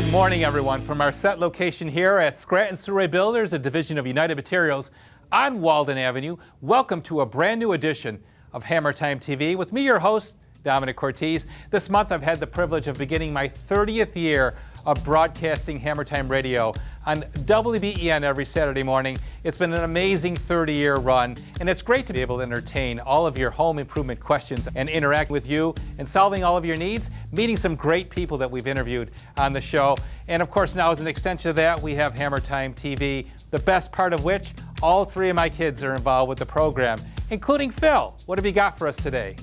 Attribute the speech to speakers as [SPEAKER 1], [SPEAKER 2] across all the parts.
[SPEAKER 1] good morning, everyone. From our set location here at Scranton Surrey Builders, a division of United Materials on Walden Avenue, welcome to a brand new edition of Hammertime TV with me, your host, Domenic Cortese. This month, I've had the privilege of beginning my 30th year of broadcasting Hammertime Radio on WBEN every Saturday morning. It's been an amazing 30-year run, and it's great to be able to entertain all of your home improvement questions and interact with you and solving all of your needs, meeting some great people that we've interviewed on the show. And of course, now as an extension of that, we have Hammertime TV, the best part of which all three of my kids are involved with the program, including Phil. What have you got for us today?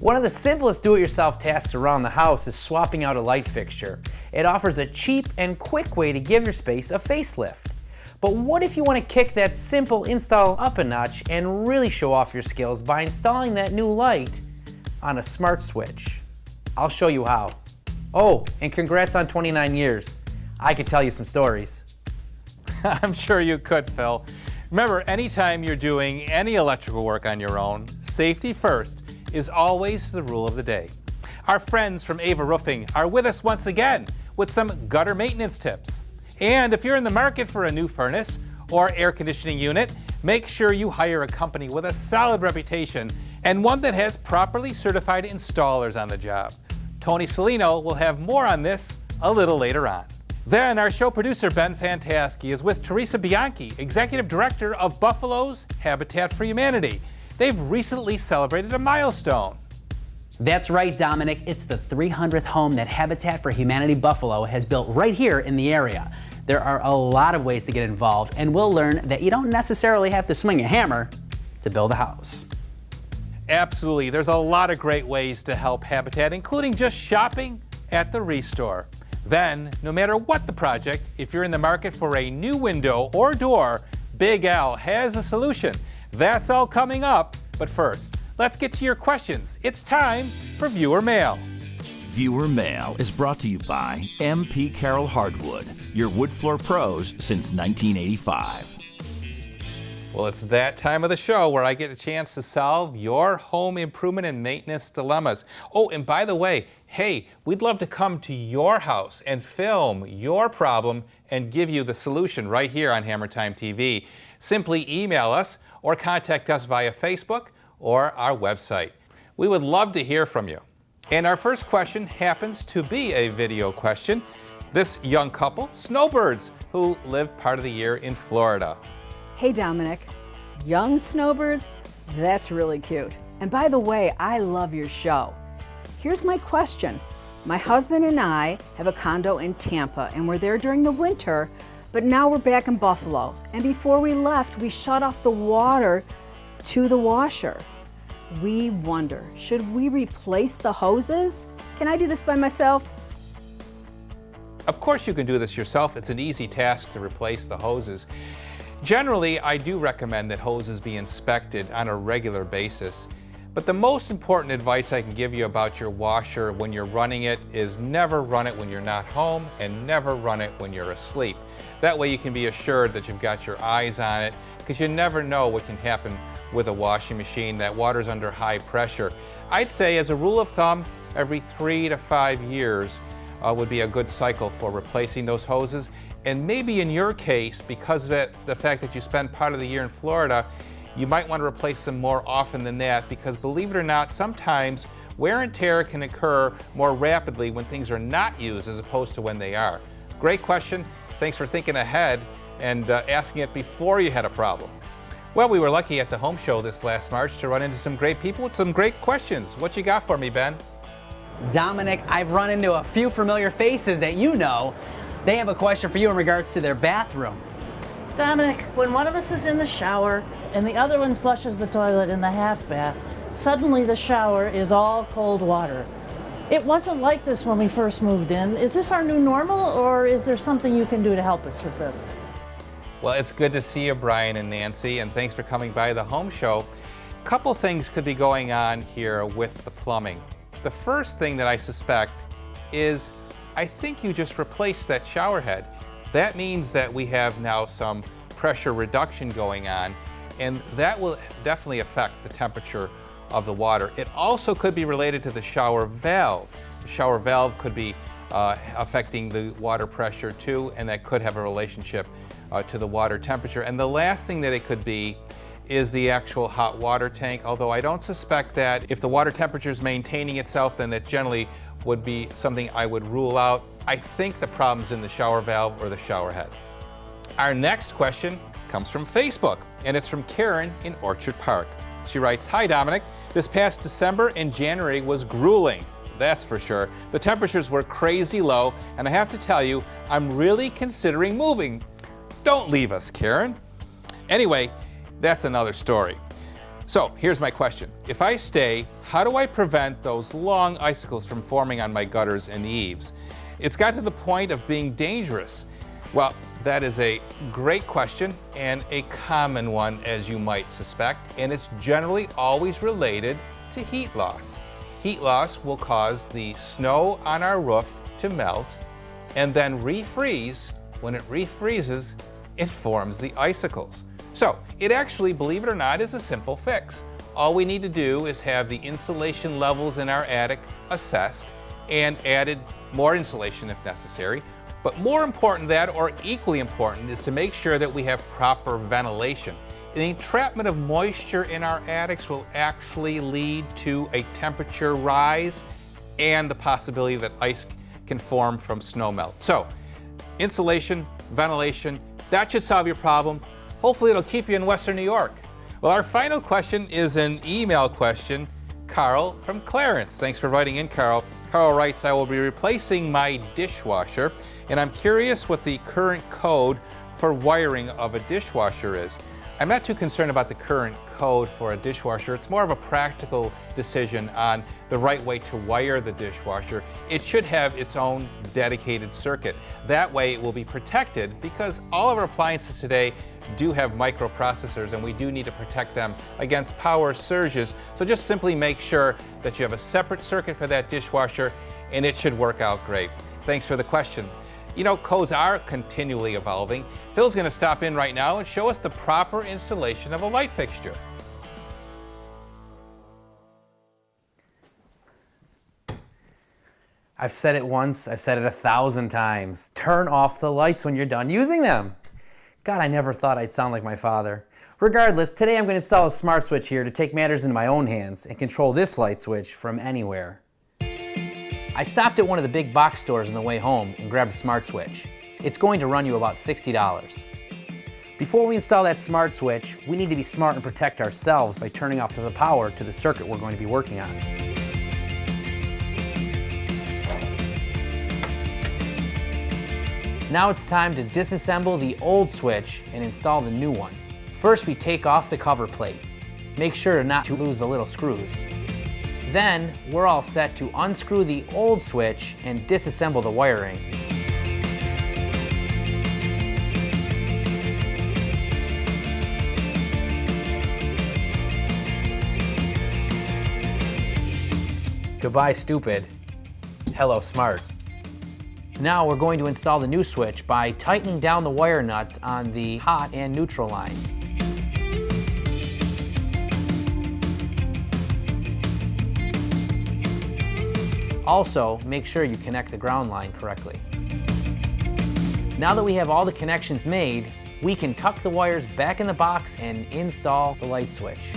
[SPEAKER 2] One of the simplest do-it-yourself tasks around the house is swapping out a light fixture. It offers a cheap and quick way to give your space a facelift. But what if you want to kick that simple install up a notch and really show off your skills by installing that new light on a smart switch? I'll show you how. Oh, and congrats on 29 years. I could tell you some stories.
[SPEAKER 1] I'm sure you could, Phil. Remember, anytime you're doing any electrical work on your own, safety first is always the rule of the day. Our friends from Ava Roofing are with us once again with some gutter maintenance tips. And if you're in the market for a new furnace or air conditioning unit, make sure you hire a company with a solid reputation and one that has properly certified installers on the job. Tony Salino will have more on this a little later on. Then our show producer Ben Fantaschi is with Teresa Bianchi, Executive Director of Buffalo's Habitat for Humanity. They've recently celebrated a milestone.
[SPEAKER 3] That's right, Dominic. It's the 300th home that Habitat for Humanity Buffalo has built right here in the area. There are a lot of ways to get involved, and we'll learn that you don't necessarily have to swing a hammer to build a house.
[SPEAKER 1] Absolutely. There's a lot of great ways to help Habitat, including just shopping at the Restore. Then, no matter what the project, if you're in the market for a new window or door, Big Al has a solution. That's all coming up, but first, let's get to your questions. It's time for Viewer Mail.
[SPEAKER 4] Viewer Mail is brought to you by MP Carroll Hardwood, your wood floor pros since 1985.
[SPEAKER 1] Well, it's that time of the show where I get a chance to solve your home improvement and maintenance dilemmas. Oh, and by the way, hey, we'd love to come to your house and film your problem and give you the solution right here on Hammertime TV. Simply email us or contact us via Facebook or our website. We would love to hear from you. And our first question happens to be a video question. This young couple, snowbirds, who live part of the year in Florida.
[SPEAKER 5] Hey Dominic, young snowbirds? That's really cute. And by the way, I love your show. Here's my question. My husband and I have a condo in Tampa and we're there during the winter, but now we're back in Buffalo. And before we left, we shut off the water to the washer. We wonder, should we replace the hoses? Can I do this by myself?
[SPEAKER 1] Of course you can do this yourself. It's an easy task to replace the hoses. Generally, I do recommend that hoses be inspected on a regular basis. But the most important advice I can give you about your washer when you're running it is never run it when you're not home and never run it when you're asleep. That way you can be assured that you've got your eyes on it, because you never know what can happen with a washing machine. That water's under high pressure. I'd say as a rule of thumb, every 3 to 5 years would be a good cycle for replacing those hoses. And maybe in your case, because of the fact that you spend part of the year in Florida, you might want to replace them more often than that, because believe it or not, sometimes wear and tear can occur more rapidly when things are not used as opposed to when they are. Great question. Thanks for thinking ahead and asking it before you had a problem. Well, we were lucky at the home show this last March to run into some great people with some great questions. What you got for me, Ben?
[SPEAKER 3] Dominic, I've run into a few familiar faces that you know. They have a question for you in regards to their bathroom.
[SPEAKER 6] Dominic, when one of us is in the shower and the other one flushes the toilet in the half bath, suddenly the shower is all cold water. It wasn't like this when we first moved in. Is this our new normal, or is there something you can do to help us with this?
[SPEAKER 1] Well, it's good to see you, Brian and Nancy, and thanks for coming by the home show. A couple things could be going on here with the plumbing. The first thing that I suspect is I think you just replaced that shower head. That means that we have now some pressure reduction going on, and that will definitely affect the temperature of the water. It also could be related to the shower valve. The shower valve could be affecting the water pressure too, and that could have a relationship to the water temperature. And the last thing that it could be is the actual hot water tank, although I don't suspect that. If the water temperature is maintaining itself, then it generally would be something I would rule out. I think the problem's in the shower valve or the shower head. Our next question comes from Facebook, and it's from Karen in Orchard Park. She writes, "Hi Dominic, this past December and January was grueling, that's for sure. The temperatures were crazy low, and I have to tell you, I'm really considering moving." Don't leave us, Karen. Anyway, that's another story. So here's my question. If I stay, how do I prevent those long icicles from forming on my gutters and eaves? It's got to the point of being dangerous. Well, that is a great question and a common one, as you might suspect, and it's generally always related to heat loss. Heat loss will cause the snow on our roof to melt and then refreeze. When it refreezes, it forms the icicles. So it actually, believe it or not, is a simple fix. All we need to do is have the insulation levels in our attic assessed and added more insulation if necessary. But more important than that, or equally important, is to make sure that we have proper ventilation. The entrapment of moisture in our attics will actually lead to a temperature rise and the possibility that ice can form from snow melt. So insulation, ventilation, that should solve your problem. Hopefully it'll keep you in Western New York. Well, our final question is an email question. Carl from Clarence. Thanks for writing in, Carl. Carl writes, "I will be replacing my dishwasher, and I'm curious what the current code for wiring of a dishwasher is." I'm not too concerned about the current code for a dishwasher. It's more of a practical decision on the right way to wire the dishwasher. It should have its own dedicated circuit. That way it will be protected, because all of our appliances today do have microprocessors, and we do need to protect them against power surges. So just simply make sure that you have a separate circuit for that dishwasher, and it should work out great. Thanks for the question. You know, codes are continually evolving. Phil's going to stop in right now and show us the proper installation of a light fixture.
[SPEAKER 2] I've said it once, I've said it 1,000 times. Turn off the lights when you're done using them. God, I never thought I'd sound like my father. Regardless, today I'm going to install a smart switch here to take matters into my own hands and control this light switch from anywhere. I stopped at one of the big box stores on the way home and grabbed a smart switch. It's going to run you about $60. Before we install that smart switch, we need to be smart and protect ourselves by turning off the power to the circuit we're going to be working on. Now it's time to disassemble the old switch and install the new one. First, we take off the cover plate. Make sure not to lose the little screws. Then, we're all set to unscrew the old switch and disassemble the wiring. Goodbye, stupid. Hello, smart. Now we're going to install the new switch by tightening down the wire nuts on the hot and neutral line. Also, make sure you connect the ground line correctly. Now that we have all the connections made, we can tuck the wires back in the box and install the light switch.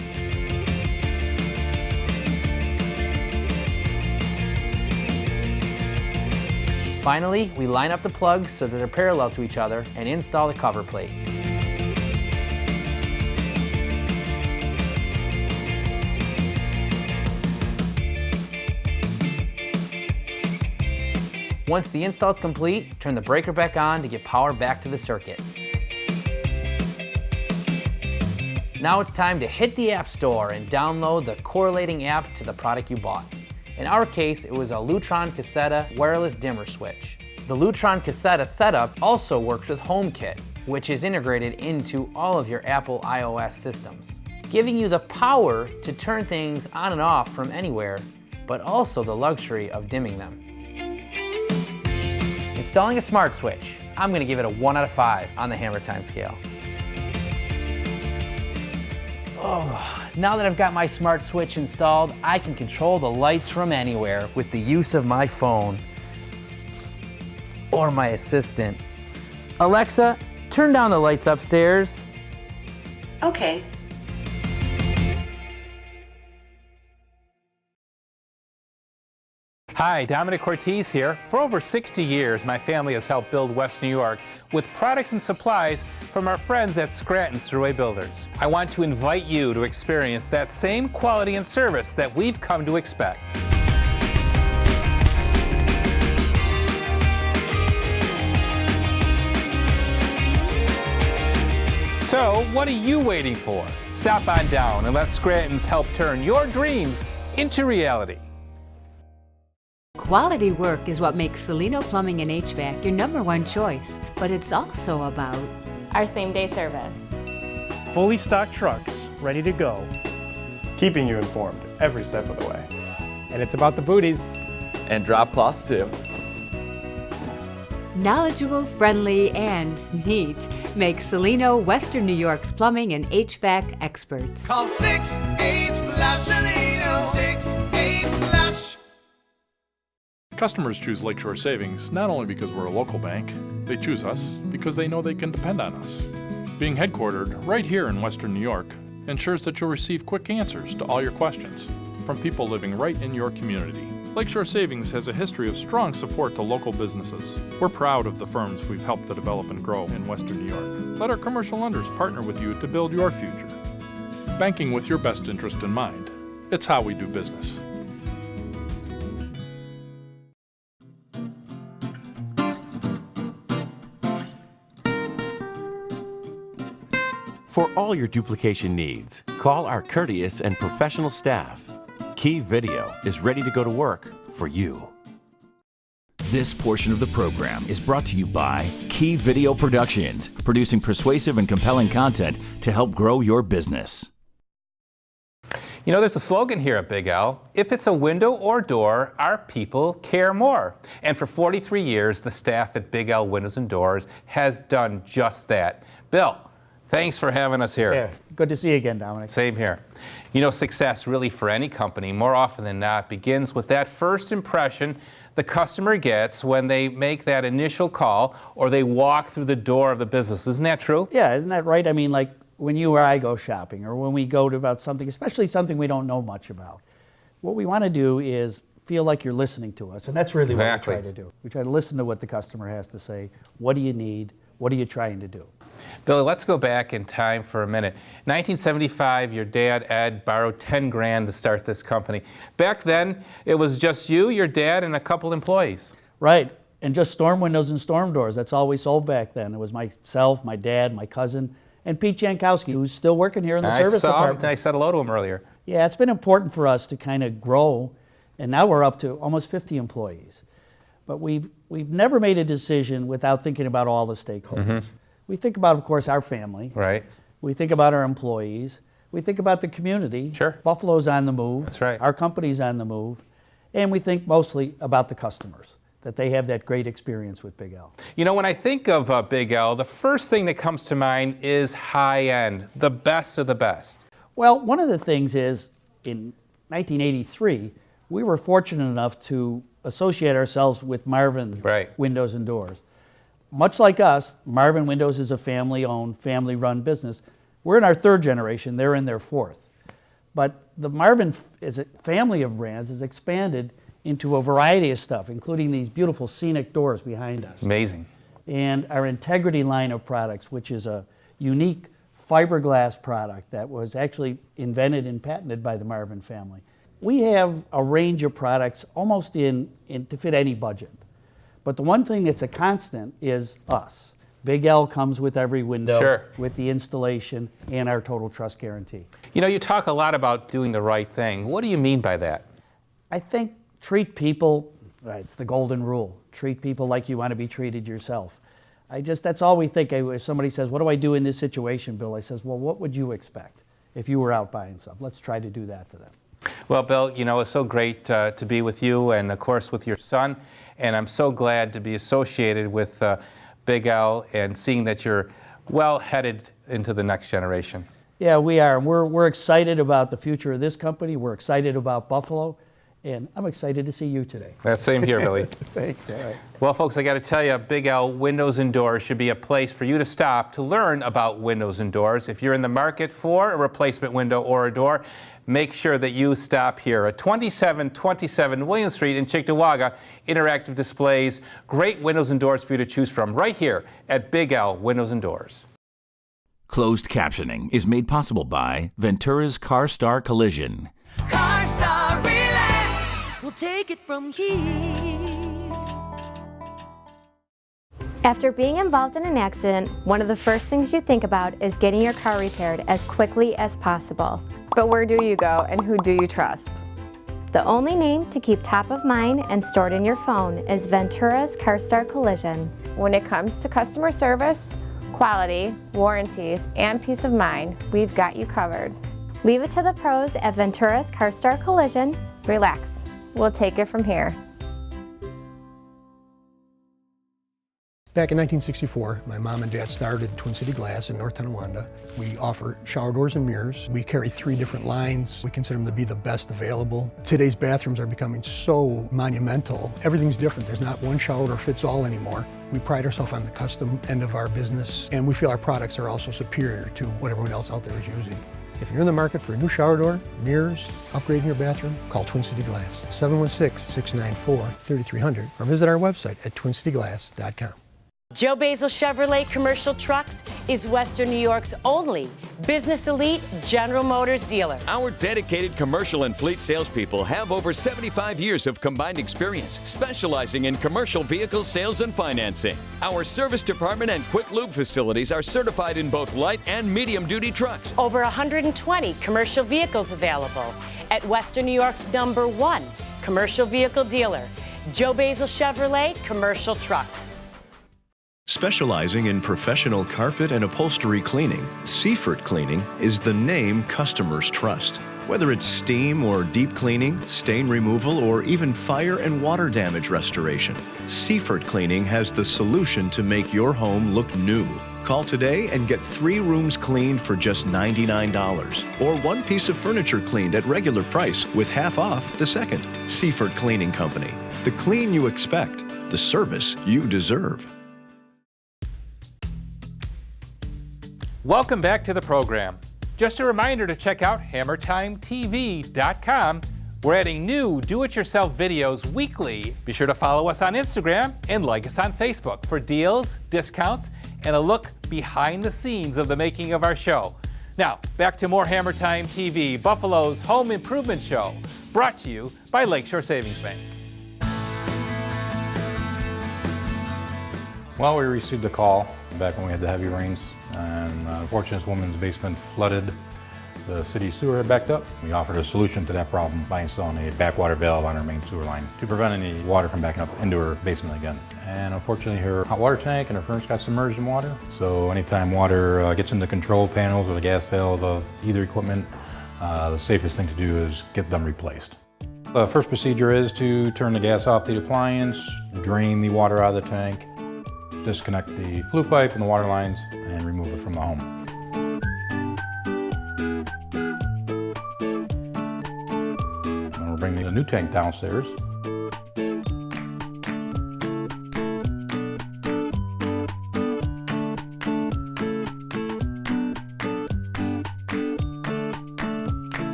[SPEAKER 2] Finally, we line up the plugs so that they're parallel to each other and install the cover plate. Once the install is complete, turn the breaker back on to get power back to the circuit. Now it's time to hit the App Store and download the correlating app to the product you bought. In our case, it was a Lutron Cassetta wireless dimmer switch. The Lutron Cassetta setup also works with HomeKit, which is integrated into all of your Apple iOS systems, giving you the power to turn things on and off from anywhere, but also the luxury of dimming them. Installing a smart switch, I'm going to give it a 1 out of 5 on the Hammertime scale. Now that I've got my smart switch installed, I can control the lights from anywhere with the use of my phone. or my assistant. Alexa, turn down the lights upstairs.
[SPEAKER 7] Okay.
[SPEAKER 1] Hi, Domenic Cortese here. For over 60 years, my family has helped build West New York with products and supplies from our friends at Scranton's Thruway Builders. I want to invite you to experience that same quality and service that we've come to expect. So, what are you waiting for? Stop on down and let Scranton's help turn your dreams into reality.
[SPEAKER 8] Quality work is what makes Salino Plumbing and HVAC your #1 choice, but it's also about
[SPEAKER 7] Our same-day service.
[SPEAKER 9] Fully stocked trucks, ready to go, keeping you informed every step of the way.
[SPEAKER 10] And it's about the booties.
[SPEAKER 11] And drop cloths too.
[SPEAKER 8] knowledgeable, friendly, and neat. Make Salino Western New York's plumbing and HVAC experts.
[SPEAKER 12] Call 6-8-FLUSH. Salino. 6-8-FLUSH.
[SPEAKER 13] Customers choose Lakeshore Savings not only because we're a local bank, they choose us because they know they can depend on us. Being headquartered right here in Western New York ensures that you'll receive quick answers to all your questions from people living right in your community. Lakeshore Savings has a history of strong support to local businesses. We're proud of the firms we've helped to develop and grow in Western New York. Let our commercial lenders partner with you to build your future. Banking with your best interest in mind. It's how we do business.
[SPEAKER 14] For all your duplication needs, call our courteous and professional staff. Key Video is ready to go to work for you.
[SPEAKER 4] This portion of the program is brought to you by Key Video Productions, producing persuasive and compelling content to help grow your business.
[SPEAKER 1] You know, there's a slogan here at Big L. If it's a window or door, our people care more. And for 43 years, the staff at Big L Windows and Doors has done just that. Bill, thanks for having us here.
[SPEAKER 15] Yeah, good to see you again, Dominic.
[SPEAKER 1] Same here. You know, success really for any company, more often than not, begins with that first impression the customer gets when they make that initial call or they walk through the door of the business. Isn't that true?
[SPEAKER 15] Yeah, isn't that right? I mean, like when you or I go shopping or when we go to about something, especially something we don't know much about, what we want to do is feel like you're listening to us. And that's really what we try to do. We try to listen to what the customer has to say. What do you need? What are you trying to do?
[SPEAKER 1] Billy, let's go back in time for a minute. 1975, your dad, Ed, borrowed 10 grand to start this company. Back then, it was just you, your dad, and a couple employees.
[SPEAKER 15] Right, and just storm windows and storm doors. That's all we sold back then. It was myself, my dad, my cousin, and Pete Jankowski, who's still working here in the service department.
[SPEAKER 1] I said hello to him earlier.
[SPEAKER 15] Yeah, it's been important for us to kind of grow, and now we're up to almost 50 employees. But we've never made a decision without thinking about all the stakeholders. Mm-hmm. We think about, of course, our family.
[SPEAKER 1] Right.
[SPEAKER 15] We think about our employees. We think about the community.
[SPEAKER 1] Sure.
[SPEAKER 15] Buffalo's on the move.
[SPEAKER 1] That's right.
[SPEAKER 15] Our company's on the move. And we think mostly about the customers, that they have that great experience with Big L.
[SPEAKER 1] You know, when I think of Big L, the first thing that comes to mind is high-end, the best of the best.
[SPEAKER 15] Well, one of the things is, in 1983, we were fortunate enough to associate ourselves with Marvin Windows and Doors. Much like us, Marvin Windows is a family-owned, family-run business. We're in our third generation, they're in their fourth. But the Marvin as a family of brands has expanded into a variety of stuff, including these beautiful scenic doors behind us.
[SPEAKER 1] Amazing.
[SPEAKER 15] And our Integrity line of products, which is a unique fiberglass product that was actually invented and patented by the Marvin family. We have a range of products almost to fit any budget. But the one thing that's a constant is us. Big L comes with every window, with the installation, and our total trust guarantee.
[SPEAKER 1] You know, you talk a lot about doing the right thing. What do you mean by that?
[SPEAKER 15] I think treat people, it's the golden rule. Treat people like you want to be treated yourself. That's all we think. If somebody says, what do I do in this situation, Bill? I says, well, what would you expect if you were out buying something? Let's try to do that for them.
[SPEAKER 1] Well, Bill, you know, it's so great to be with you and, of course, with your son. And I'm so glad to be associated with Big L and seeing that you're well headed into the next generation.
[SPEAKER 15] Yeah, we are. We're excited about the future of this company. We're excited about Buffalo. And I'm excited to see you today.
[SPEAKER 1] That same here, Billy.
[SPEAKER 15] Thanks. All right.
[SPEAKER 1] Well, folks, I got to tell you, Big L Windows and Doors should be a place for you to stop to learn about windows and doors. If you're in the market for a replacement window or a door, make sure that you stop here at 2727 William Street in Cheektowaga. Interactive displays, great windows and doors for you to choose from right here at Big L Windows and Doors.
[SPEAKER 4] Closed captioning is made possible by Ventura's CarStar Collision.
[SPEAKER 12] CarStar, relax. We'll take it from here.
[SPEAKER 16] After being involved in an accident, one of the first things you think about is getting your car repaired as quickly as possible.
[SPEAKER 17] But where do you go and who do you trust?
[SPEAKER 16] The only name to keep top of mind and stored in your phone is Ventura's CarStar Collision.
[SPEAKER 17] When it comes to customer service, quality, warranties, and peace of mind, we've got you covered.
[SPEAKER 16] Leave it to the pros at Ventura's CarStar Collision.
[SPEAKER 17] Relax. We'll take it from here.
[SPEAKER 18] Back in 1964, my mom and dad started Twin City Glass in North Tonawanda. We offer shower doors and mirrors. We carry 3 different lines. We consider them to be the best available. Today's bathrooms are becoming so monumental. Everything's different. There's not one shower door fits all anymore. We pride ourselves on the custom end of our business, and we feel our products are also superior to what everyone else out there is using. If you're in the market for a new shower door, mirrors, upgrading your bathroom, call Twin City Glass, 716-694-3300, or visit our website at twincityglass.com.
[SPEAKER 19] Joe Basil Chevrolet Commercial Trucks is Western New York's only business elite General Motors dealer.
[SPEAKER 20] Our dedicated commercial and fleet salespeople have over 75 years of combined experience, specializing in commercial vehicle sales and financing. Our service department and quick lube facilities are certified in both light and medium duty trucks.
[SPEAKER 19] Over 120 commercial vehicles available at Western New York's #1 commercial vehicle dealer, Joe Basil Chevrolet Commercial Trucks.
[SPEAKER 21] Specializing in professional carpet and upholstery cleaning, Seifert Cleaning is the name customers trust. Whether it's steam or deep cleaning, stain removal, or even fire and water damage restoration, Seifert Cleaning has the solution to make your home look new. Call today and get 3 rooms cleaned for just $99, or 1 piece of furniture cleaned at regular price with half off the second. Seifert Cleaning Company. The clean you expect, the service you deserve.
[SPEAKER 1] Welcome back to the program. Just a reminder to check out HammertimeTV.com. We're adding new do-it-yourself videos weekly. Be sure to follow us on Instagram and like us on Facebook for deals, discounts, and a look behind the scenes of the making of our show. Now, back to more Hammertime TV, Buffalo's home improvement show, brought to you by Lakeshore Savings Bank.
[SPEAKER 13] Well, we received a call back when we had the heavy rains, and unfortunately, this woman's basement flooded. The city sewer had backed up. We offered a solution to that problem by installing a backwater valve on her main sewer line to prevent any water from backing up into her basement again. And unfortunately, her hot water tank and her furnace got submerged in water. So anytime water gets into the control panels or the gas valve of either equipment, the safest thing to do is get them replaced. The first procedure is to turn the gas off the appliance, drain the water out of the tank, disconnect the flue pipe and the water lines, and remove it from the home. Then we'll bring the new tank downstairs.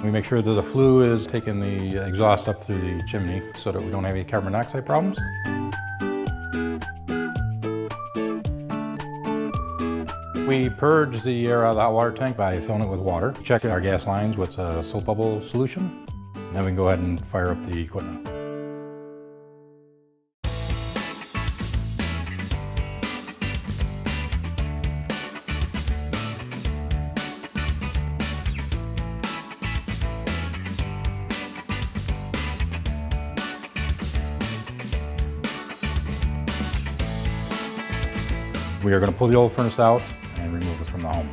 [SPEAKER 13] We make sure that the flue is taking the exhaust up through the chimney so that we don't have any carbon monoxide problems. We purge the air out of the hot water tank by filling it with water. Check our gas lines with a soap bubble solution. And then we can go ahead and fire up the equipment. We are going to pull the old furnace out and remove it from the home.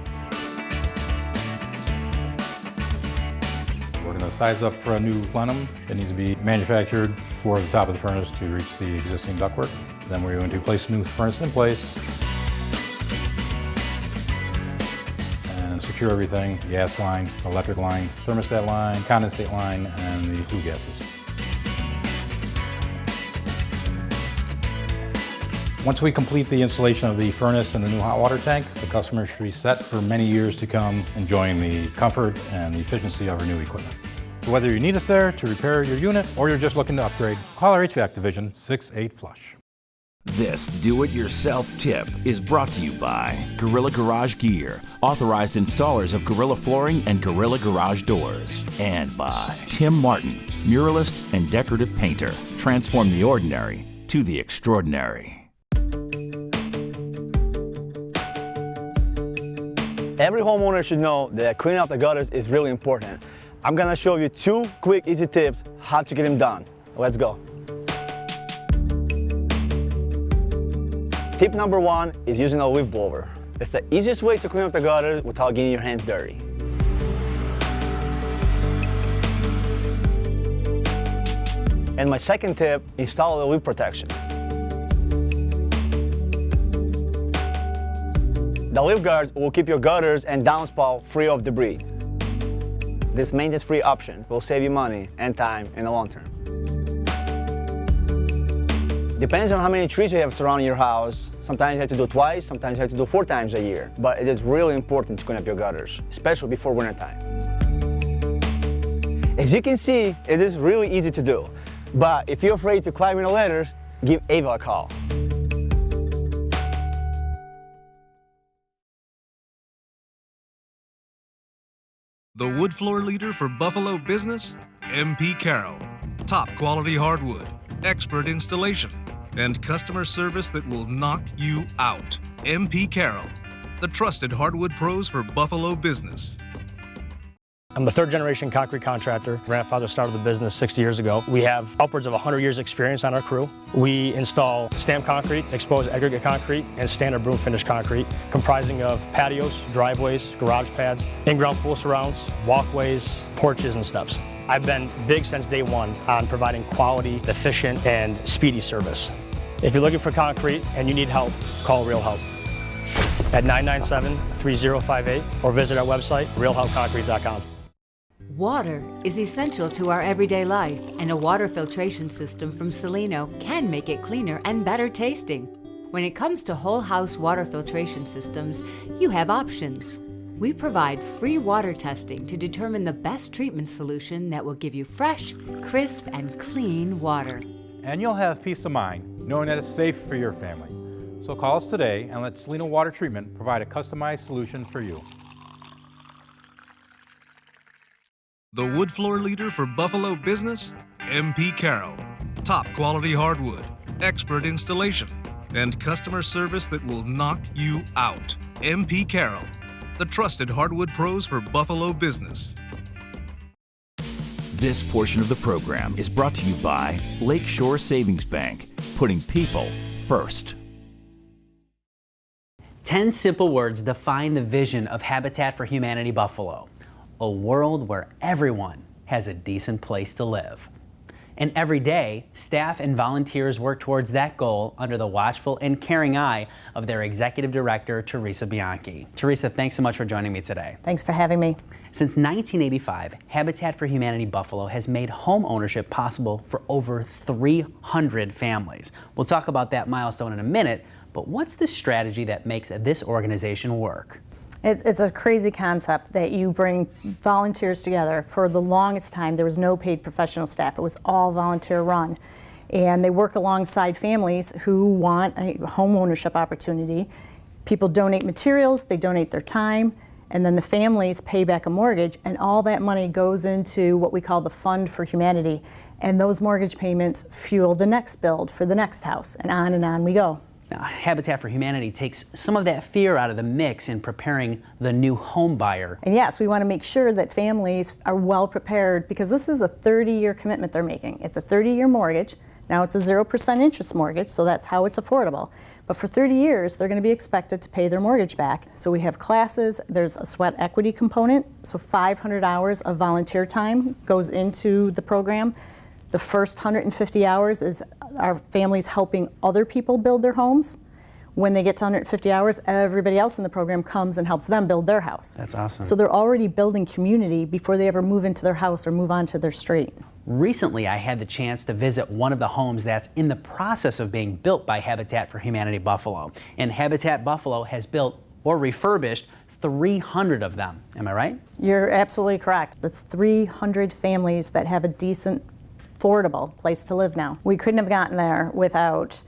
[SPEAKER 13] We're going
[SPEAKER 10] size up for a new plenum. It needs to be manufactured for the top of the furnace to reach the existing ductwork. Then we're going to place a new furnace in place and secure everything: gas line, electric line, thermostat line, condensate line, and the flue gases. Once we complete the installation of the furnace and the new hot water tank, the customer should be set for many years to come, enjoying the comfort and the efficiency of our new equipment. So whether you need us there to repair your unit or you're just looking to upgrade, call our HVAC division, 6-8 Flush.
[SPEAKER 4] This do-it-yourself tip is brought to you by Gorilla Garage Gear, authorized installers of Gorilla Flooring and Gorilla Garage Doors. And by Tim Martin, muralist and decorative painter. Transform the ordinary to the extraordinary.
[SPEAKER 5] Every homeowner should know that cleaning out the gutters is really important. I'm gonna show you 2 quick, easy tips how to get them done. Let's go. Tip number 1 is using a leaf blower. It's the easiest way to clean up the gutters without getting your hands dirty. And my second tip, install a leak protection. The leaf guards will keep your gutters and downspout free of debris. This maintenance-free option will save you money and time in the long term. Depends on how many trees you have surrounding your house. Sometimes you have to do it twice, sometimes you have to do 4 times a year. But it is really important to clean up your gutters, especially before winter time. As you can see, it is really easy to do. But if you're afraid to climb in the ladders, give Ava a call.
[SPEAKER 22] The wood floor leader for Buffalo business, MP Carroll. Top quality hardwood, expert installation, and customer service that will knock you out. MP Carroll, the trusted hardwood pros for Buffalo business.
[SPEAKER 9] I'm the 3rd generation concrete contractor. Grandfather started the business 60 years ago. We have upwards of 100 years experience on our crew. We install stamped concrete, exposed aggregate concrete, and standard broom finish concrete, comprising of patios, driveways, garage pads, in-ground pool surrounds, walkways, porches, and steps. I've been big since day one on providing quality, efficient, and speedy service. If you're looking for concrete and you need help, call Real Help at 997-3058 or visit our website, realhelpconcrete.com.
[SPEAKER 8] Water is essential to our everyday life, and a water filtration system from Salino can make it cleaner and better tasting. When it comes to whole house water filtration systems, you have options. We provide free water testing to determine the best treatment solution that will give you fresh, crisp, and clean water.
[SPEAKER 10] And you'll have peace of mind knowing that it's safe for your family. So call us today and let Salino Water Treatment provide a customized solution for you.
[SPEAKER 22] The wood floor leader for Buffalo business, MP Carroll. Top quality hardwood, expert installation, and customer service that will knock you out. MP Carroll, the trusted hardwood pros for Buffalo business.
[SPEAKER 4] This portion of the program is brought to you by Lakeshore Savings Bank, putting people first.
[SPEAKER 3] 10 simple words define the vision of Habitat for Humanity Buffalo. A world where everyone has a decent place to live. And every day, staff and volunteers work towards that goal under the watchful and caring eye of their Executive Director, Teresa Bianchi. Teresa, thanks so much for joining me today.
[SPEAKER 6] Thanks for having me.
[SPEAKER 3] Since 1985, Habitat for Humanity Buffalo has made home ownership possible for over 300 families. We'll talk about that milestone in a minute, but what's the strategy that makes this organization work?
[SPEAKER 6] It's a crazy concept that you bring volunteers together. For the longest time, there was no paid professional staff. It was all volunteer run. And they work alongside families who want a home ownership opportunity. People donate materials, they donate their time, and then the families pay back a mortgage, and all that money goes into what we call the Fund for Humanity. And those mortgage payments fuel the next build for the next house, and on we go.
[SPEAKER 3] Now, Habitat for Humanity takes some of that fear out of the mix in preparing the new home buyer.
[SPEAKER 6] And yes, we want to make sure that families are well prepared, because this is a 30-year commitment they're making. It's a 30-year mortgage. Now it's a 0% interest mortgage, so that's how it's affordable.
[SPEAKER 2] But for 30 years, they're going to be expected to pay their mortgage back. So we have classes, there's a sweat equity component, so 500 hours of volunteer time goes into the program. The first 150 hours is our families helping other people build their homes. When they get to 150 hours, everybody else in the program comes and helps them build their house.
[SPEAKER 3] That's awesome.
[SPEAKER 2] So they're already building community before they ever move into their house or move onto their street.
[SPEAKER 3] Recently, I had the chance to visit one of the homes that's in the process of being built by Habitat for Humanity Buffalo. And Habitat Buffalo has built or refurbished 300 of them. Am I right?
[SPEAKER 2] You're absolutely correct. That's 300 families that have a decent, affordable place to live now. We couldn't have gotten there without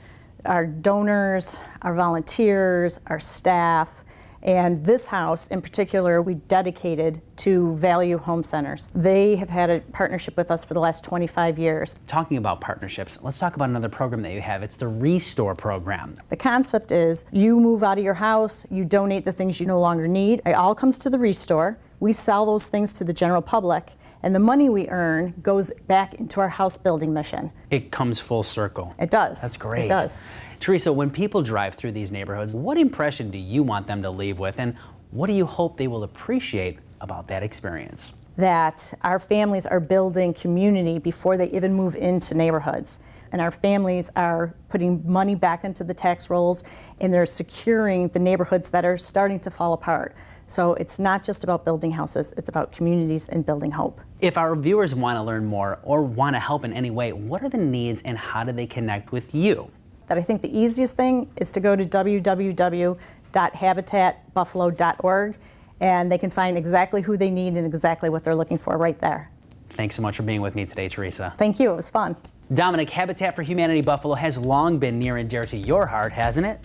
[SPEAKER 2] our donors, our volunteers, our staff, and this house in particular we dedicated to Value Home Centers. They have had a partnership with us for the last 25 years.
[SPEAKER 3] Talking about partnerships, let's talk about another program that you have. It's the Restore program.
[SPEAKER 2] The concept is you move out of your house, you donate the things you no longer need. It all comes to the Restore. We sell those things to the general public, and the money we earn goes back into our house building mission.
[SPEAKER 3] It comes full circle.
[SPEAKER 2] It does.
[SPEAKER 3] That's great.
[SPEAKER 2] It does.
[SPEAKER 3] Teresa, when people drive through these neighborhoods, what impression do you want them to leave with, and what do you hope they will appreciate about that experience?
[SPEAKER 2] That our families are building community before they even move into neighborhoods. And our families are putting money back into the tax rolls, and they're securing the neighborhoods that are starting to fall apart. So it's not just about building houses, it's about communities and building hope.
[SPEAKER 3] If our viewers want to learn more or want to help in any way, what are the needs and how do they connect with you?
[SPEAKER 2] That I think the easiest thing is to go to www.habitatbuffalo.org, and they can find exactly who they need and exactly what they're looking for right there.
[SPEAKER 3] Thanks so much for being with me today, Teresa.
[SPEAKER 2] Thank you, it was fun.
[SPEAKER 3] Domenic, Habitat for Humanity Buffalo has long been near and dear to your heart, hasn't it?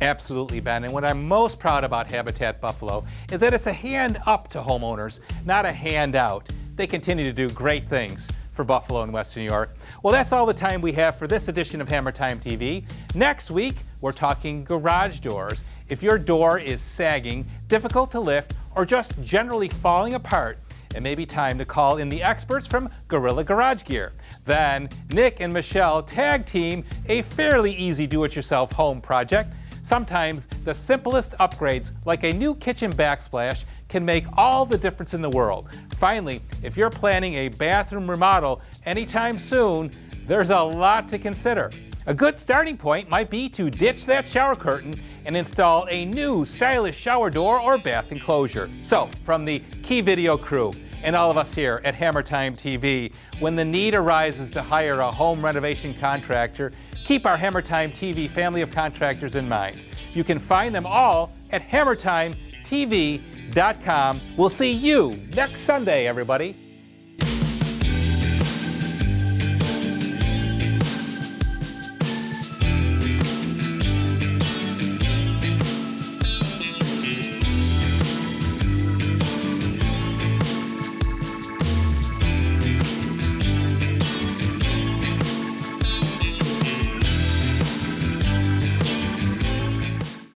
[SPEAKER 1] Absolutely, Ben. And what I'm most proud about Habitat Buffalo is that it's a hand up to homeowners, not a handout. They continue to do great things for Buffalo and Western New York. Well, that's all the time we have for this edition of Hammertime TV. Next week, we're talking garage doors. If your door is sagging, difficult to lift, or just generally falling apart, it may be time to call in the experts from Gorilla Garage Gear. Then, Nick and Michelle tag team a fairly easy do-it-yourself home project. Sometimes the simplest upgrades, like a new kitchen backsplash, can make all the difference in the world. Finally, if you're planning a bathroom remodel anytime soon, there's a lot to consider. A good starting point might be to ditch that shower curtain and install a new stylish shower door or bath enclosure. So, from the Key Video crew and all of us here at Hammertime TV, when the need arises to hire a home renovation contractor, keep our Hammertime TV family of contractors in mind. You can find them all at hammertimetv.com. We'll see you next Sunday, everybody.